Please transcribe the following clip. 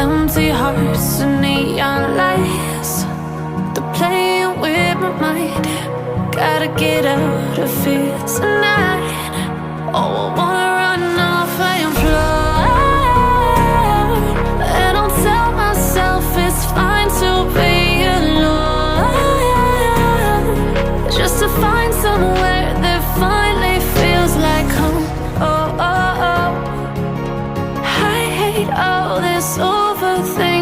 Empty hearts and neon lights, they're playing with my mind. Gotta get out of here tonight. Oh, I wanna run off and fly. And I'll tell myself it's fine to be alone, just to find somewhere that finally feels like home. Oh, oh, oh. I hate all this overthinking.